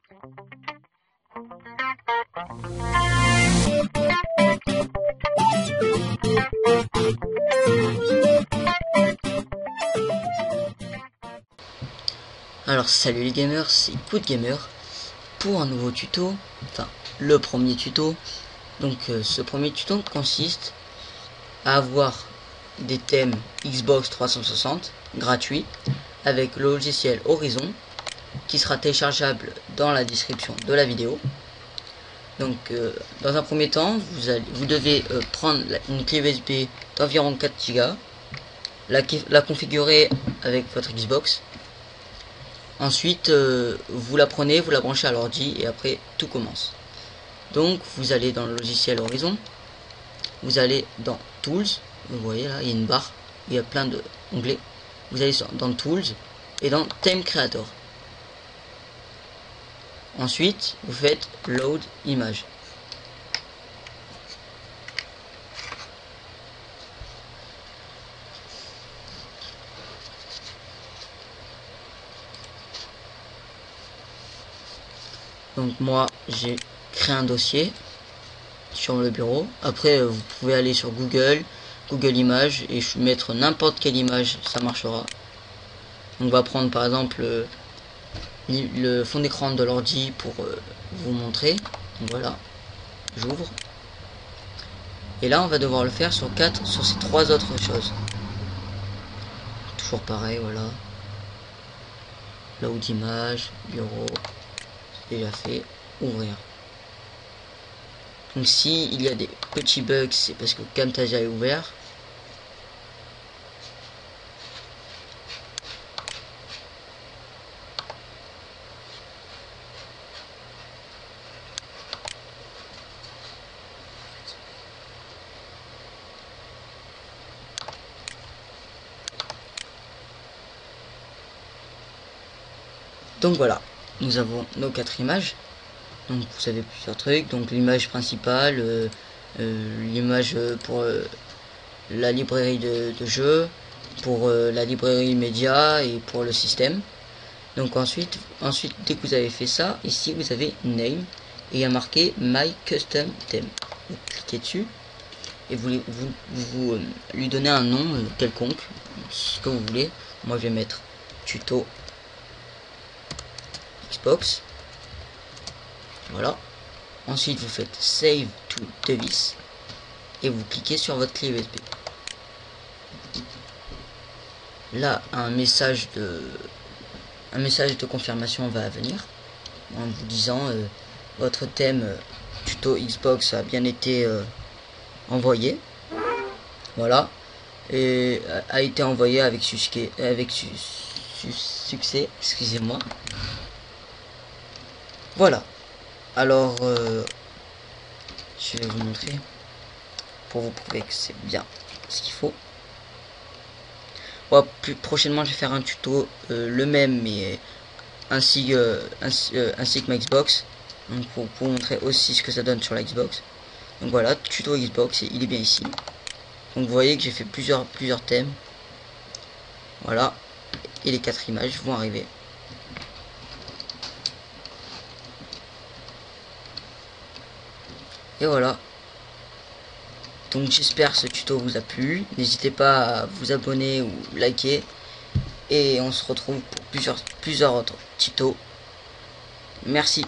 Alors salut les gamers, c'est CodeGamer pour un nouveau tuto, enfin le premier tuto. Donc ce premier tuto consiste à avoir des thèmes Xbox 360 gratuits avec le logiciel Horizon qui sera téléchargeable dans la description de la vidéo. Donc dans un premier temps vous devez prendre une clé USB d'environ 4 Go, la configurer avec votre Xbox. Ensuite vous la prenez, vous la branchez à l'ordi et après tout commence. Donc vous allez dans le logiciel Horizon, vous allez dans Tools, vous voyez là il y a une barre, il y a plein de onglets. Vous allez dans Tools et dans Theme Creator. Ensuite vous faites Load Image. Donc moi j'ai créé un dossier sur le bureau. Après vous pouvez aller sur Google Images et mettre n'importe quelle image, ça marchera. On va prendre par exemple le fond d'écran de l'ordi pour vous montrer. Donc voilà, j'ouvre. Et là on va devoir le faire sur ces trois autres choses. Toujours pareil, voilà. Là où d'image, bureau, déjà fait, ouvrir. Donc si il y a des petits bugs, c'est parce que Camtasia est ouvert. Donc voilà, nous avons nos 4 images. Donc vous avez plusieurs trucs. Donc l'image principale, l'image pour la librairie de jeux, pour la librairie média et pour le système. Donc ensuite dès que vous avez fait ça, ici vous avez Name et il y a marqué My Custom Theme. Vous cliquez dessus et vous lui donnez un nom quelconque, ce que vous voulez. Moi je vais mettre tuto Xbox. Voilà. Ensuite vous faites Save to Device et vous cliquez sur votre clé USB. Là un message de confirmation va venir en vous disant votre thème tuto Xbox a bien été envoyé. Voilà, et a été envoyé avec succès, excusez-moi. Voilà, alors je vais vous montrer pour vous prouver que c'est bien ce qu'il faut. Bon, plus prochainement je vais faire un tuto le même mais ainsi que ma Xbox, donc pour vous montrer aussi ce que ça donne sur la Xbox. Donc voilà, tuto Xbox, et il est bien ici. Donc vous voyez que j'ai fait plusieurs thèmes. Voilà, et les 4 images vont arriver. Et voilà. Donc j'espère que ce tuto vous a plu. N'hésitez pas à vous abonner ou liker. Et on se retrouve pour plusieurs autres tutos. Merci.